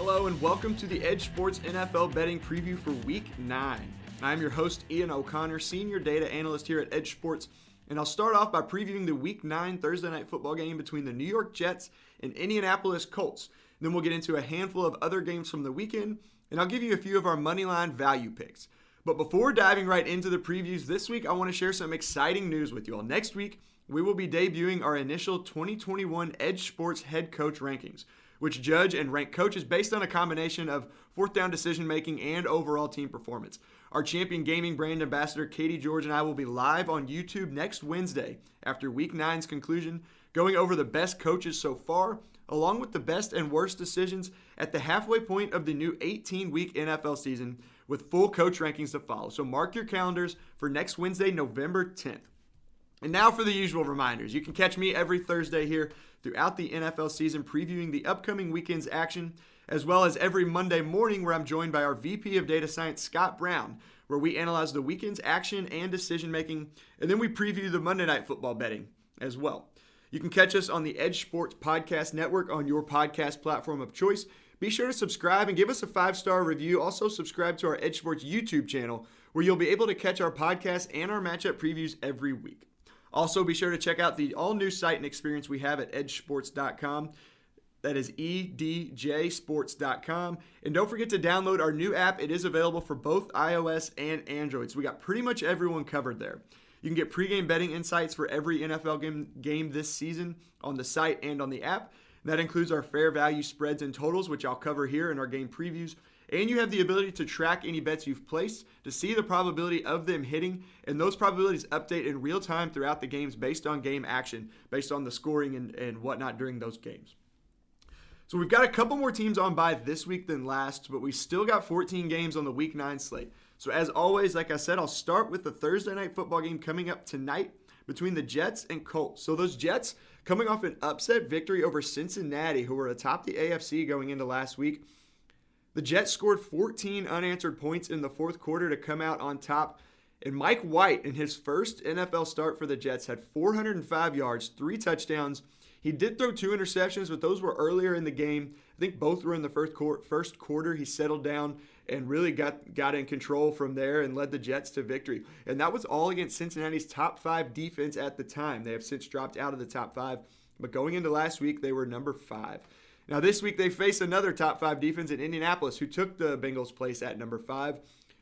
Hello and welcome to the EdjSports NFL betting preview for Week 9. I'm your host, Ian O'Connor, Senior Data Analyst here at EdjSports, and I'll start off by previewing the Week 9 Thursday Night Football game between the New York Jets and Indianapolis Colts. Then we'll get into a handful of other games from the weekend, and I'll give you a few of our moneyline value picks. But before diving right into the previews this week, I want to share some exciting news with you all. Next week, we will be debuting our initial 2021 EdjSports head coach rankings, which judge and rank coaches based on a combination of fourth down decision making and overall team performance. Our champion gaming brand ambassador Katie George and I will be live on YouTube next Wednesday after Week 9's conclusion, going over the best coaches so far, along with the best and worst decisions at the halfway point of the new 18-week NFL season with full coach rankings to follow. So mark your calendars for next Wednesday, November 10th. And now for the usual reminders. You can catch me every Thursday here throughout the NFL season previewing the upcoming weekend's action, as well as every Monday morning where I'm joined by our VP of Data Science, Scott Brown, where we analyze the weekend's action and decision making, and then we preview the Monday Night Football betting as well. You can catch us on the EdjSports Podcast Network on your podcast platform of choice. Be sure to subscribe and give us a 5-star review. Also subscribe to our EdjSports YouTube channel, where you'll be able to catch our podcast and our matchup previews every week. Also, be sure to check out the all-new site and experience we have at EdjSports.com. That is EdjSports.com. And don't forget to download our new app. It is available for both iOS and Android. So we got pretty much everyone covered there. You can get pregame betting insights for every NFL game this season on the site and on the app. That includes our fair value spreads and totals, which I'll cover here in our game previews. And you have the ability to track any bets you've placed to see the probability of them hitting, and those probabilities update in real time throughout the games based on game action, based on the scoring and whatnot during those games. So we've got a couple more teams on bye this week than last, but we still got 14 games on the Week 9 slate. So as always, like I said, I'll start with the Thursday Night Football game coming up tonight between the Jets and Colts. So those Jets coming off an upset victory over Cincinnati, who were atop the AFC going into last week. The Jets scored 14 unanswered points in the fourth quarter to come out on top. And Mike White, in his first NFL start for the Jets, had 405 yards, 3 touchdowns. He did throw 2 interceptions, but those were earlier in the game. I think both were in the first quarter. He settled down and really got in control from there and led the Jets to victory. And that was all against Cincinnati's top 5 defense at the time. They have since dropped out of the top 5, but going into last week, they were number 5. Now this week they face another top 5 defense in Indianapolis, who took the Bengals' place at number 5.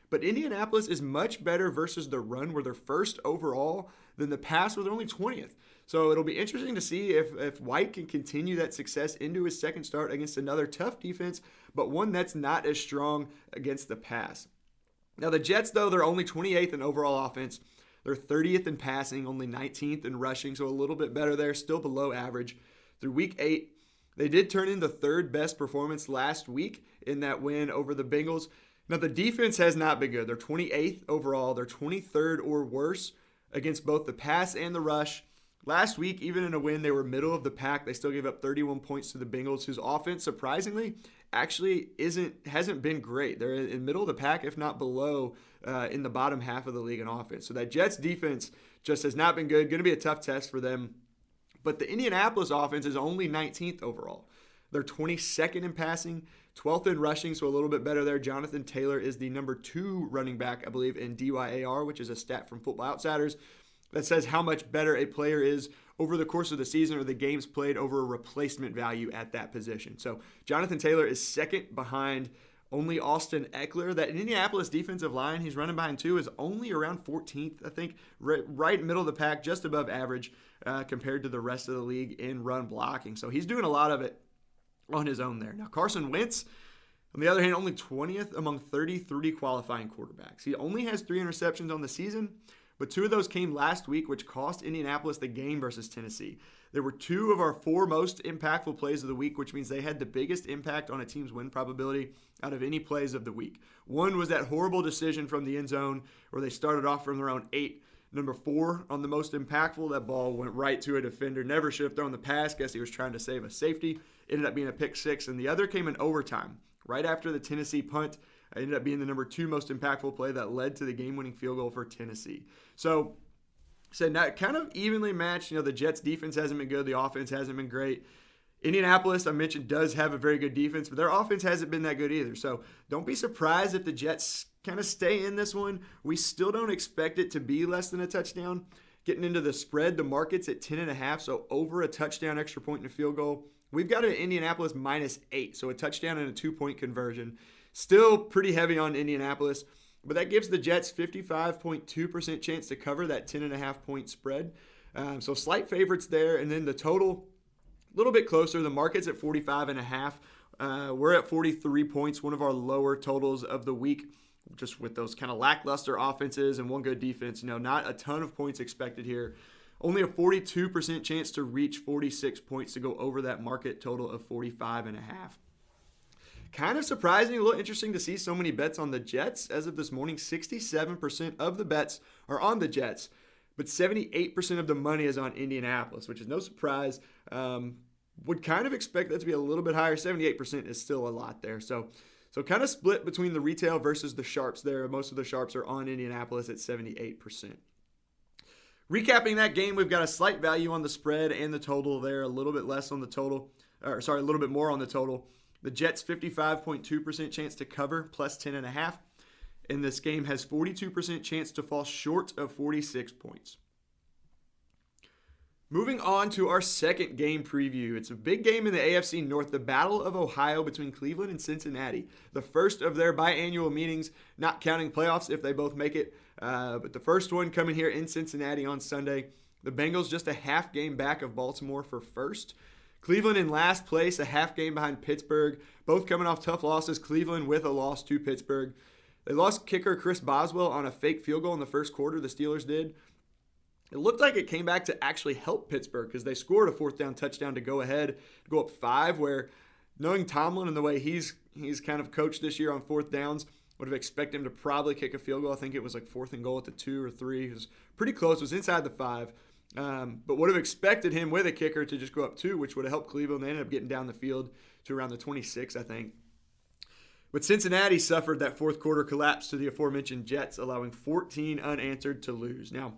But Indianapolis is much better versus the run, where they're first overall, than the pass, where they're only 20th. So it'll be interesting to see if White can continue that success into his second start against another tough defense, but one that's not as strong against the pass. Now the Jets, though, they're only 28th in overall offense. They're 30th in passing, only 19th in rushing, so a little bit better there, still below average. Through Week 8, they did turn in the third best performance last week in that win over the Bengals. Now, the defense has not been good. They're 28th overall. They're 23rd or worse against both the pass and the rush. Last week, even in a win, they were middle of the pack. They still gave up 31 points to the Bengals, whose offense, surprisingly, actually hasn't been great. They're in middle of the pack, if not below, in the bottom half of the league in offense. So that Jets defense just has not been good. Going to be a tough test for them. But the Indianapolis offense is only 19th overall. They're 22nd in passing, 12th in rushing, so a little bit better there. Jonathan Taylor is the number 2 running back, I believe, in DYAR, which is a stat from Football Outsiders that says how much better a player is over the course of the season or the games played over a replacement value at that position. So Jonathan Taylor is second behind only Austin Eckler. That Indianapolis defensive line he's running behind too is only around 14th, I think, right middle of the pack, just above average compared to the rest of the league in run blocking. So he's doing a lot of it on his own there. Now Carson Wentz, on the other hand, only 20th among 33 qualifying quarterbacks. He only has 3 interceptions on the season, but 2 of those came last week, which cost Indianapolis the game versus Tennessee. There were 2 of our 4 most impactful plays of the week, which means they had the biggest impact on a team's win probability out of any plays of the week. One was that horrible decision from the end zone where they started off from their own 8. Number 4 on the most impactful, that ball went right to a defender. Never should have thrown the pass. Guess he was trying to save a safety. Ended up being a pick 6. And the other came in overtime. Right after the Tennessee punt, it ended up being the number 2 most impactful play that led to the game-winning field goal for Tennessee. So now kind of evenly matched. The Jets defense hasn't been good. The offense hasn't been great. Indianapolis, I mentioned, does have a very good defense, but their offense hasn't been that good either. So don't be surprised if the Jets kind of stay in this one. We still don't expect it to be less than a touchdown. Getting into the spread, the market's at 10.5, so over a touchdown, extra point, and a field goal. We've got it at Indianapolis -8, so a touchdown and a 2-point conversion. Still pretty heavy on Indianapolis, but that gives the Jets 55.2% chance to cover that 10.5-point spread. So slight favorites there, and then the total, a little bit closer. The market's at 45.5. We're at 43 points, one of our lower totals of the week, just with those kind of lackluster offenses and one good defense. Not a ton of points expected here. Only a 42% chance to reach 46 points to go over that market total of 45.5. Kind of surprising, a little interesting to see so many bets on the Jets. As of this morning, 67% of the bets are on the Jets, but 78% of the money is on Indianapolis, which is no surprise. Would kind of expect that to be a little bit higher. 78% is still a lot there. So kind of split between the retail versus the sharps there. Most of the sharps are on Indianapolis at 78%. Recapping that game, we've got a slight value on the spread and the total there, a little bit less on the total, a little bit more on the total. The Jets 55.2% chance to cover, plus 10.5. And this game has 42% chance to fall short of 46 points. Moving on to our second game preview. It's a big game in the AFC North, the Battle of Ohio between Cleveland and Cincinnati. The first of their biannual meetings, not counting playoffs if they both make it. But the first one coming here in Cincinnati on Sunday. The Bengals just a half game back of Baltimore for first. Cleveland in last place, a half game behind Pittsburgh. Both coming off tough losses. Cleveland with a loss to Pittsburgh. They lost kicker Chris Boswell on a fake field goal in the first quarter, the Steelers did. It looked like it came back to actually help Pittsburgh because they scored a fourth down touchdown to go ahead, go up 5, where knowing Tomlin and the way he's kind of coached this year on fourth downs, would have expected him to probably kick a field goal. I think it was like 4th and goal at the 2 or 3. It was pretty close. It was inside the 5. But would have expected him with a kicker to just go up 2, which would have helped Cleveland. They ended up getting down the field to around the 26, I think. But Cincinnati suffered that fourth quarter collapse to the aforementioned Jets, allowing 14 unanswered to lose. Now,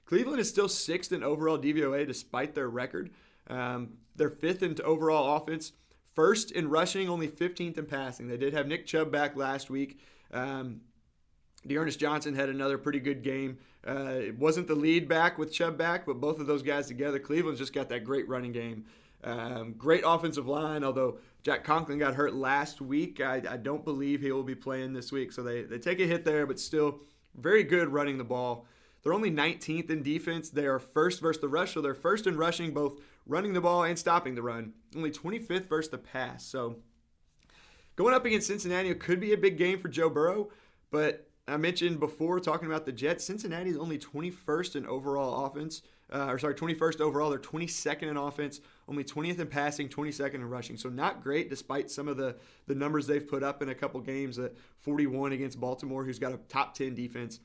Cleveland is still 6th in overall DVOA despite their record. They're 5th in overall offense, 1st in rushing, only 15th in passing. They did have Nick Chubb back last week. Dearness Johnson had another pretty good game. It wasn't the lead back with Chubb back, but both of those guys together, Cleveland's just got that great running game. Great offensive line, although Jack Conklin got hurt last week. I don't believe he will be playing this week, so they take a hit there, but still very good running the ball. They're only 19th in defense. They are first versus the rush, so they're first in rushing, both running the ball and stopping the run. Only 25th versus the pass. So going up against Cincinnati, it could be a big game for Joe Burrow, but I mentioned before talking about the Jets, Cincinnati is only 21st in overall offense. 21st overall. They're 22nd in offense, only 20th in passing, 22nd in rushing. So not great despite some of the numbers they've put up in a couple games. 41 against Baltimore, who's got a top 10 defense.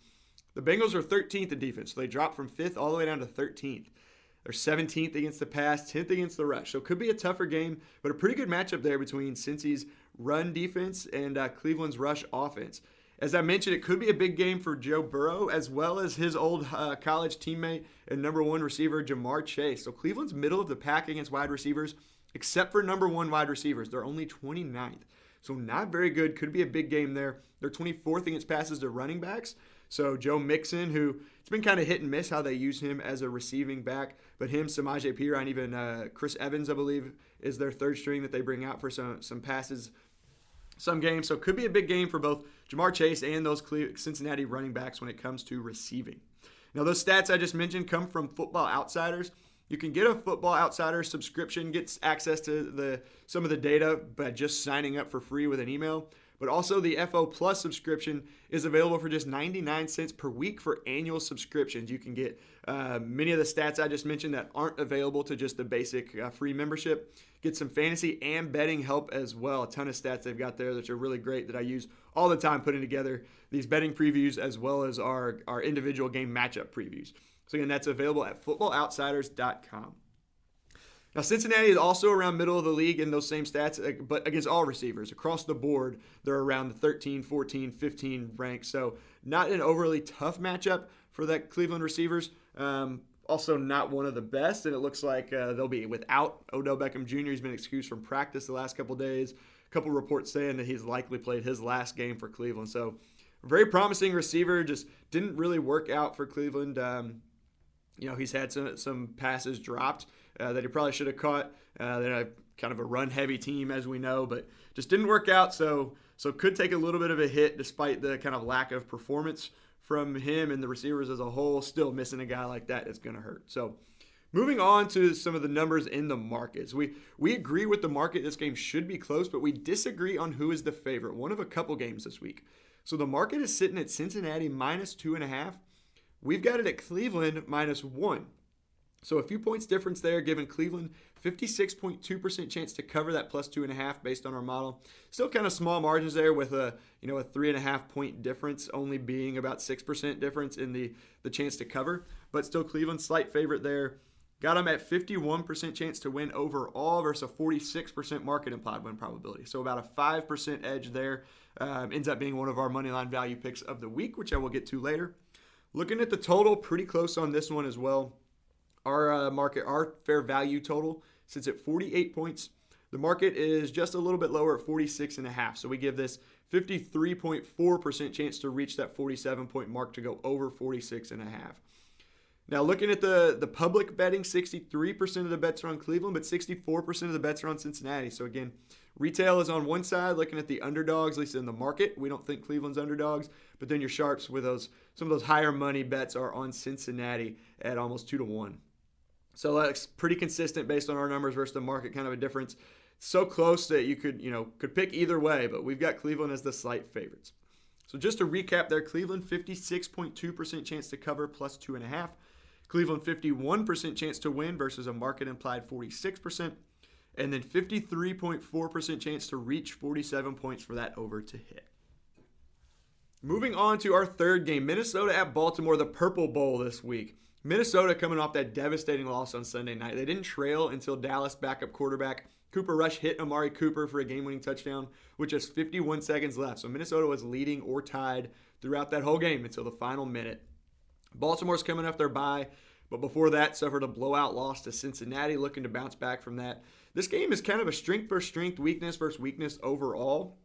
The Bengals are 13th in defense, so they dropped from 5th all the way down to 13th. They're 17th against the pass, 10th against the rush. So it could be a tougher game, but a pretty good matchup there between Cincy's run defense and Cleveland's rush offense. As I mentioned, it could be a big game for Joe Burrow as well as his old college teammate and number 1 receiver, Jamar Chase. So Cleveland's middle of the pack against wide receivers, except for number 1 wide receivers. They're only 29th. So not very good. Could be a big game there. They're 24th against passes to running backs. So Joe Mixon, who it's been kind of hit and miss how they use him as a receiving back, but him, Samaje Perine, even Chris Evans, I believe, is their third string that they bring out for some passes, some games. So it could be a big game for both Jamar Chase and those Cincinnati running backs when it comes to receiving. Now, those stats I just mentioned come from Football Outsiders. You can get a Football Outsiders subscription, get access to some of the data by just signing up for free with an email. But also the FO Plus subscription is available for just 99 cents per week for annual subscriptions. You can get many of the stats I just mentioned that aren't available to just the basic free membership. Get some fantasy and betting help as well. A ton of stats they've got there that are really great that I use all the time putting together these betting previews as well as our individual game matchup previews. So again, that's available at footballoutsiders.com. Now, Cincinnati is also around middle of the league in those same stats, but against all receivers. Across the board, they're around the 13, 14, 15 ranks. So not an overly tough matchup for that Cleveland receivers. also not one of the best, and it looks like they'll be without Odell Beckham Jr. He's been excused from practice the last couple days. A couple reports saying that he's likely played his last game for Cleveland. So, very promising receiver, just didn't really work out for Cleveland. He's had some passes dropped that he probably should have caught. They're kind of a run-heavy team, as we know, but just didn't work out. So could take a little bit of a hit despite the kind of lack of performance from him and the receivers as a whole. Still missing a guy like that is going to hurt. So moving on to some of the numbers in the markets. We agree with the market. This game should be close, but we disagree on who is the favorite. One of a couple games this week. So the market is sitting at Cincinnati -2.5. We've got it at Cleveland -1. So a few points difference there, giving Cleveland 56.2% chance to cover that +2.5 based on our model. Still kind of small margins there with a 3.5 point difference, only being about 6% difference in the chance to cover. But still Cleveland slight favorite there. Got them at 51% chance to win overall versus a 46% market implied win probability. So about a 5% edge there. Ends up being one of our moneyline value picks of the week, which I will get to later. Looking at the total, pretty close on this one as well. Our fair value total sits at 48 points. The market is just a little bit lower at 46.5. So we give this 53.4% chance to reach that 47-point mark to go over 46.5. Now looking at the public betting, 63% of the bets are on Cleveland, but 64% of the bets are on Cincinnati. So again, retail is on one side, looking at the underdogs, at least in the market. We don't think Cleveland's underdogs, but then your sharps with some of those higher money bets are on Cincinnati at almost 2-1. So that's pretty consistent based on our numbers versus the market, kind of a difference. So close that you could pick either way, but we've got Cleveland as the slight favorites. So just to recap there, Cleveland 56.2% chance to cover +2.5. Cleveland 51% chance to win versus a market implied 46%. And then 53.4% chance to reach 47 points for that over to hit. Moving on to our third game, Minnesota at Baltimore, the Purple Bowl this week. Minnesota coming off that devastating loss on Sunday night. They didn't trail until Dallas backup quarterback Cooper Rush hit Amari Cooper for a game-winning touchdown with just 51 seconds left. So Minnesota was leading or tied throughout that whole game until the final minute. Baltimore's coming off their bye, but before that suffered a blowout loss to Cincinnati, looking to bounce back from that. This game is kind of a strength versus strength, weakness versus weakness overall.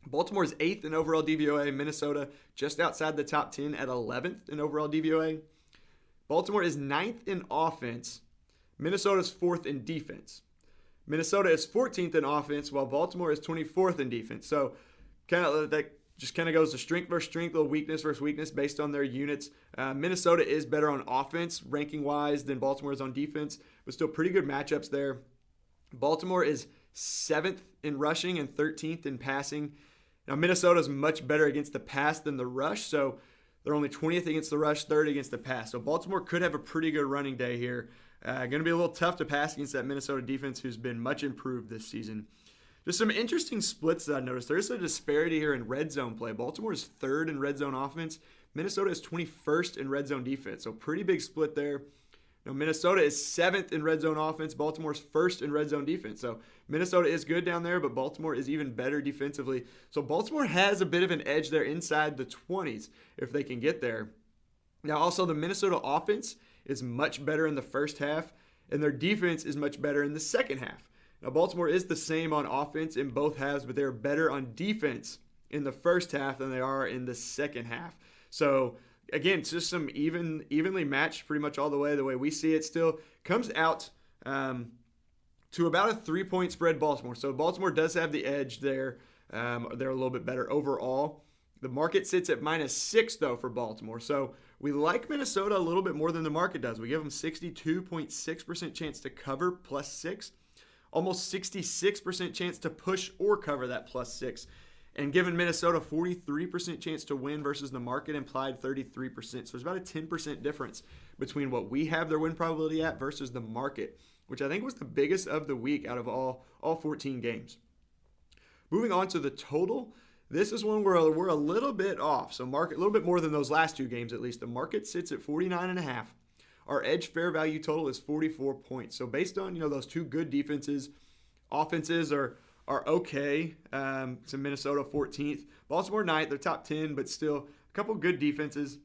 Baltimore is 8th in overall DVOA. Minnesota just outside the top 10 at 11th in overall DVOA. Baltimore is 9th in offense. Minnesota's 4th in defense. Minnesota is 14th in offense, while Baltimore is 24th in defense. So that just kind of goes to strength versus strength, a little weakness versus weakness based on their units. Minnesota is better on offense, ranking-wise, than Baltimore is on defense, but still pretty good matchups there. Baltimore is 7th in rushing and 13th in passing. Now, Minnesota is much better against the pass than the rush, so they're only 20th against the rush, 3rd against the pass. So Baltimore could have a pretty good running day here. Going to be a little tough to pass against that Minnesota defense, who's been much improved this season. Just some interesting splits that I noticed. There is a disparity here in red zone play. Baltimore is 3rd in red zone offense. Minnesota is 21st in red zone defense. So pretty big split there. Now, Minnesota is 7th in red zone offense. Baltimore's 1st in red zone defense. So Minnesota is good down there, but Baltimore is even better defensively. So Baltimore has a bit of an edge there inside the 20s if they can get there. Now, also the Minnesota offense is much better in the first half, and their defense is much better in the second half. Now, Baltimore is the same on offense in both halves, but they're better on defense in the first half than they are in the second half. So, again, it's just some evenly matched pretty much all the way we see it. Still comes out to about a 3-point spread Baltimore. So Baltimore does have the edge there. They're a little bit better overall. The market sits at -6, though, for Baltimore. So we like Minnesota a little bit more than the market does. We give them 62.6% chance to cover +6. Almost 66% chance to push or cover that +6. And given Minnesota 43% chance to win versus the market implied 33%. So there's about a 10% difference between what we have their win probability at versus the market, which I think was the biggest of the week out of all 14 games. Moving on to the total, this is one where we're a little bit off. So market a little bit more than those last two games at least. The market sits at 49.5. Our edge fair value total is 44 points. So based on those two good defenses, offenses are okay. So Minnesota 14th, Baltimore 9th, they're top 10, but still a couple good defenses.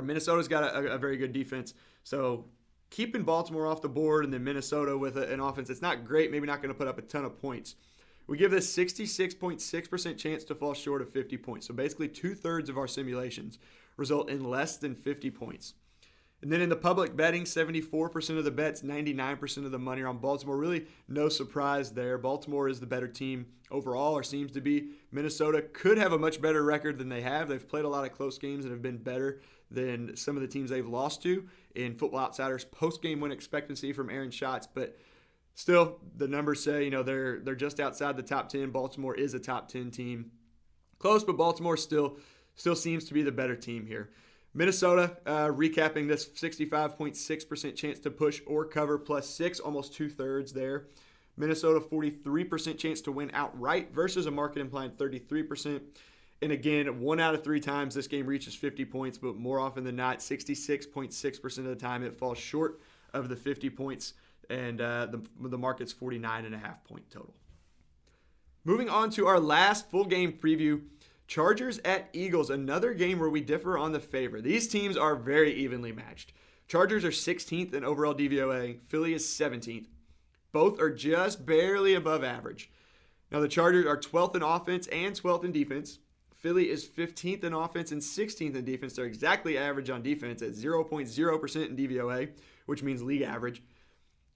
Minnesota's got a very good defense. So keeping Baltimore off the board, and then Minnesota with an offense that's not great, maybe not going to put up a ton of points. We give this 66.6% chance to fall short of 50 points. So basically 2/3 of our simulations result in less than 50 points. And then in the public betting, 74% of the bets, 99% of the money are on Baltimore. Really no surprise there. Baltimore is the better team overall, or seems to be. Minnesota could have a much better record than they have. They've played a lot of close games and have been better than some of the teams they've lost to in Football Outsiders post-game win expectancy from Aaron Schatz. But still, the numbers say, they're just outside the top 10. Baltimore is a top 10 team. Close, but Baltimore still seems to be the better team here. Minnesota, recapping this, 65.6% chance to push or cover +6, almost 2/3 there. Minnesota, 43% chance to win outright versus a market-implied 33%. And again, 1 out of 3 times this game reaches 50 points, but more often than not, 66.6% of the time it falls short of the 50 points, and the market's 49.5 point total. Moving on to our last full game preview, Chargers at Eagles, another game where we differ on the favor. These teams are very evenly matched. Chargers are 16th in overall DVOA. Philly is 17th. Both are just barely above average. Now, the Chargers are 12th in offense and 12th in defense. Philly is 15th in offense and 16th in defense. They're exactly average on defense at 0.0% in DVOA, which means league average.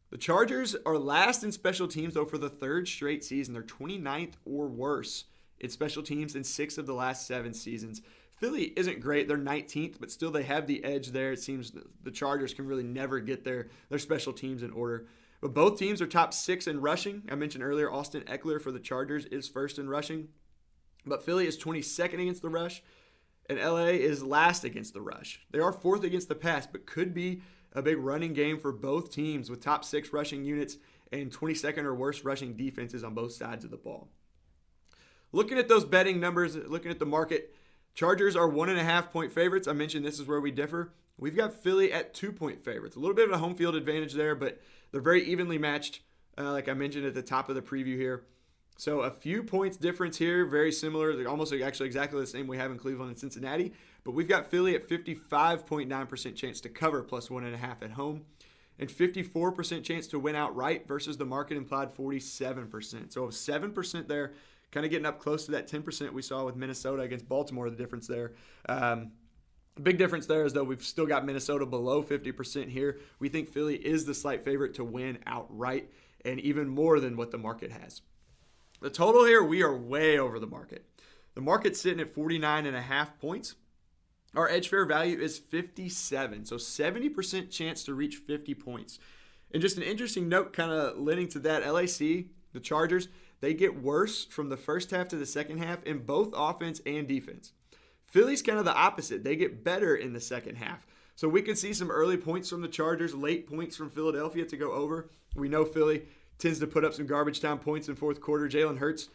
The Chargers are last in special teams, though, for the 3rd straight season. They're 29th or worse in special teams in 6 of the last 7 seasons. Philly isn't great. They're 19th, but still they have the edge there. It seems the Chargers can really never get their special teams in order. But both teams are top 6 in rushing. I mentioned earlier Austin Eckler for the Chargers is 1st in rushing. But Philly is 22nd against the rush, and LA is last against the rush. They are 4th against the pass, but could be a big running game for both teams with top 6 rushing units and 22nd or worse rushing defenses on both sides of the ball. Looking at those betting numbers, looking at the market, Chargers are 1.5 point favorites. I mentioned this is where we differ. We've got Philly at 2 point favorites. A little bit of a home field advantage there, but they're very evenly matched, like I mentioned at the top of the preview here. So a few points difference here, very similar. They're almost actually exactly the same we have in Cleveland and Cincinnati. But we've got Philly at 55.9% chance to cover +1.5 at home, and 54% chance to win outright versus the market implied 47%. So 7% there, kind of getting up close to that 10% we saw with Minnesota against Baltimore, the difference there. Big difference there is, though, we've still got Minnesota below 50% here. We think Philly is the slight favorite to win outright, and even more than what the market has. The total here, we are way over the market. The market's sitting at 49.5 points. Our edge fair value is 57, so 70% chance to reach 50 points. And just an interesting note kind of leading to that, LAC, the Chargers, they get worse from the first half to the second half in both offense and defense. Philly's kind of the opposite. They get better in the second half. So we could see some early points from the Chargers, late points from Philadelphia to go over. We know Philly tends to put up some garbage time points in fourth quarter. Jalen Hurts,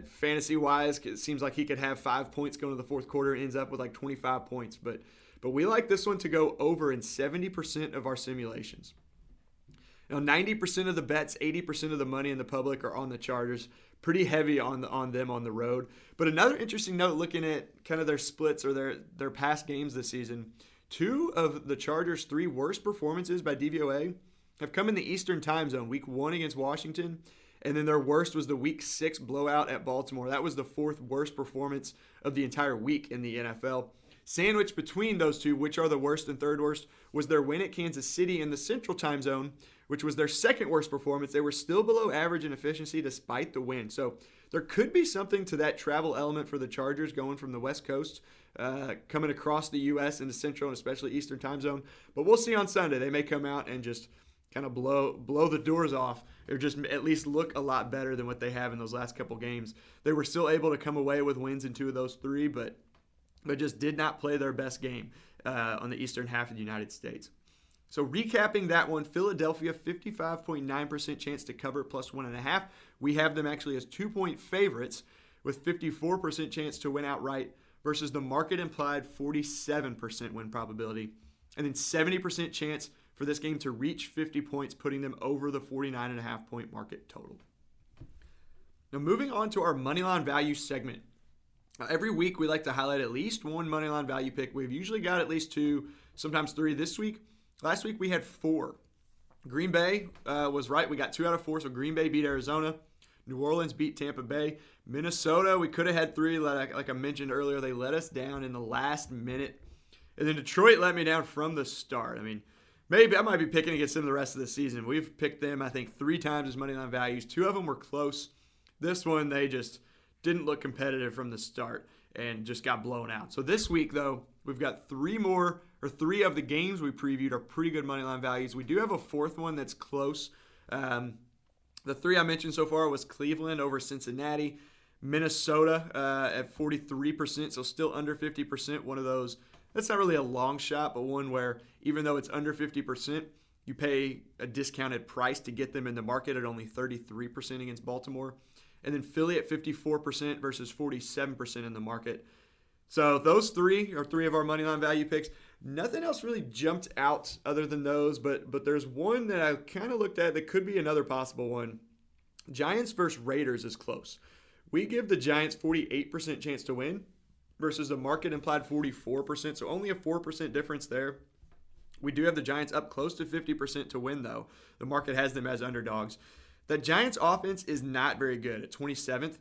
fantasy-wise, it seems like he could have 5 points going to the fourth quarter and ends up with like 25 points. But we like this one to go over in 70% of our simulations. Now, 90% of the bets, 80% of the money in the public are on the Chargers. Pretty heavy on them on the road. But another interesting note, looking at kind of their splits or their past games this season, 2 of the Chargers' 3 worst performances by DVOA have come in the Eastern time zone. Week 1 against Washington, and then their worst was the Week 6 blowout at Baltimore. That was the 4th worst performance of the entire week in the NFL. Sandwiched between those 2, which are the worst and 3rd worst, was their win at Kansas City in the Central time zone, which was their 2nd worst performance. They were still below average in efficiency despite the win. So there could be something to that travel element for the Chargers going from the West Coast, coming across the U.S. into Central and especially Eastern time zone. But we'll see on Sunday. They may come out and just kind of blow the doors off, or just at least look a lot better than what they have in those last couple games. They were still able to come away with wins in 2 of those 3, but just did not play their best game on the eastern half of the United States. So recapping that one, Philadelphia, 55.9% chance to cover +1.5. We have them actually as 2-point favorites with 54% chance to win outright versus the market implied 47% win probability. And then 70% chance for this game to reach 50 points, putting them over the 49.5 point market total. Now moving on to our Moneyline Value segment. Every week we like to highlight at least one moneyline value pick. We've usually got at least 2, sometimes 3 this week. Last week we had 4. Green Bay was right. We got 2 out of 4. So Green Bay beat Arizona. New Orleans beat Tampa Bay. Minnesota, we could have had 3. Like I mentioned earlier, they let us down in the last minute. And then Detroit let me down from the start. I mean, maybe I might be picking against them the rest of the season. We've picked them, I think, 3 times as moneyline values. 2 of them were close. This one, they just didn't look competitive from the start and just got blown out. So this week, though, we've got 3 of the games we previewed are pretty good moneyline values. We do have a 4th one that's close. The 3 I mentioned so far was Cleveland over Cincinnati, Minnesota at 43%, so still under 50%. One of those, that's not really a long shot, but one where even though it's under 50%, you pay a discounted price to get them in the market at only 33% against Baltimore. And then Philly at 54% versus 47% in the market. So those 3 are 3 of our moneyline value picks. Nothing else really jumped out other than those, but there's one that I kind of looked at that could be another possible one. Giants versus Raiders is close. We give the Giants 48% chance to win versus the market implied 44%, so only a 4% difference there. We do have the Giants up close to 50% to win, though. The market has them as underdogs. The Giants offense is not very good at 27th.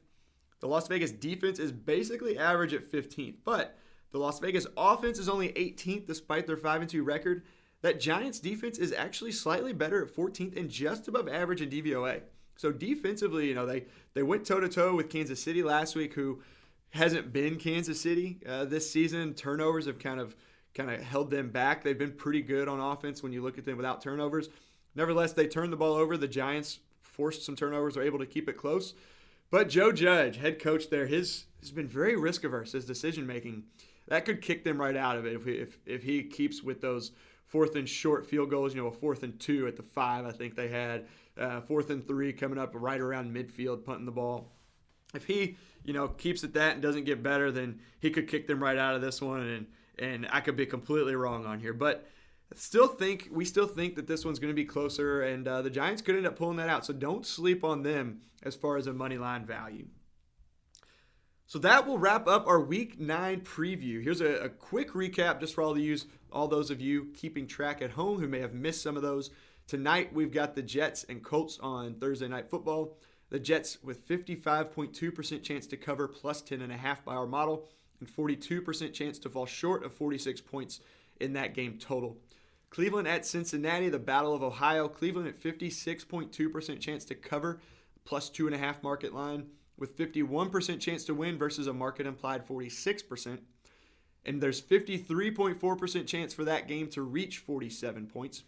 The Las Vegas defense is basically average at 15th, but the Las Vegas offense is only 18th despite their 5-2 record. That Giants defense is actually slightly better at 14th and just above average in DVOA. So defensively, they went toe-to-toe with Kansas City last week, who hasn't been Kansas City this season. Turnovers have kind of held them back. They've been pretty good on offense when you look at them without turnovers. Nevertheless, they turned the ball over. The Giants forced some turnovers, were able to keep it close. But Joe Judge, head coach there, has been very risk-averse, his decision-making. That could kick them right out of it if he keeps with those 4th and short field goals, a 4th and 2 at the 5 I think they had, 4th and 3 coming up right around midfield, punting the ball. If he, keeps at that and doesn't get better, then he could kick them right out of this one, and I could be completely wrong on here. But we still think that this one's going to be closer, and the Giants could end up pulling that out. So don't sleep on them as far as a money line value. So that will wrap up our Week 9 preview. Here's a quick recap just for all those of you keeping track at home who may have missed some of those. Tonight we've got the Jets and Colts on Thursday Night Football. The Jets with 55.2% chance to cover plus 10.5 by our model, and 42% chance to fall short of 46 points in that game total. Cleveland at Cincinnati, the Battle of Ohio. Cleveland at 56.2% chance to cover, plus 2.5 market line, with 51% chance to win versus a market implied 46%. And there's 53.4% chance for that game to reach 47 points.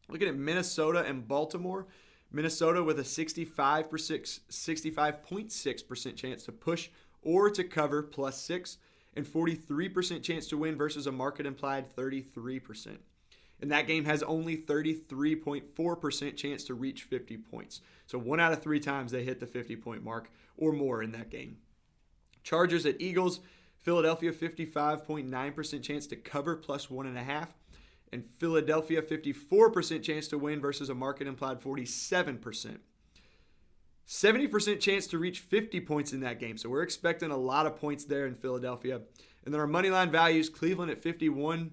Looking at Minnesota and Baltimore. Minnesota with a 65.6% chance to push or to cover plus 6, and 43% chance to win versus a market implied 33%. And that game has only 33.4% chance to reach 50 points. So 1 out of 3 times they hit the 50-point mark or more in that game. Chargers at Eagles. Philadelphia 55.9% chance to cover plus 1.5. And Philadelphia 54% chance to win versus a market implied 47%. 70% chance to reach 50 points in that game. So we're expecting a lot of points there in Philadelphia. And then our moneyline values, Cleveland at 51%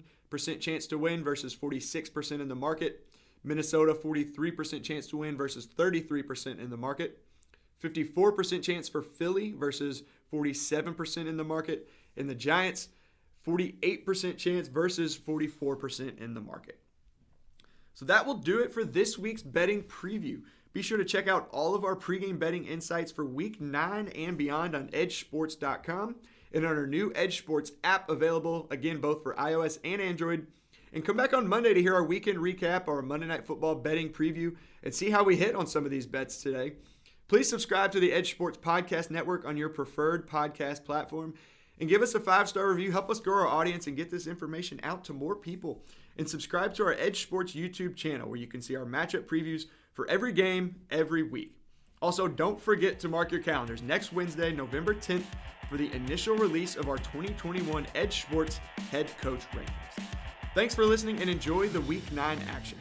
chance to win versus 46% in the market. Minnesota 43% chance to win versus 33% in the market. 54% chance for Philly versus 47% in the market. And the Giants 48% chance versus 44% in the market. So that will do it for this week's betting preview. Be sure to check out all of our pregame betting insights for Week 9 and beyond on EdjSports.com and on our new EdjSports app, available, again, both for iOS and Android. And come back on Monday to hear our weekend recap, our Monday Night Football betting preview, and see how we hit on some of these bets today. Please subscribe to the EdjSports Podcast Network on your preferred podcast platform and give us a 5-star review. Help us grow our audience and get this information out to more people. And subscribe to our EdjSports YouTube channel, where you can see our matchup previews for every game, every week. Also, don't forget to mark your calendars next Wednesday, November 10th, for the initial release of our 2021 EdjSports Head Coach Rankings. Thanks for listening and enjoy the Week 9 action.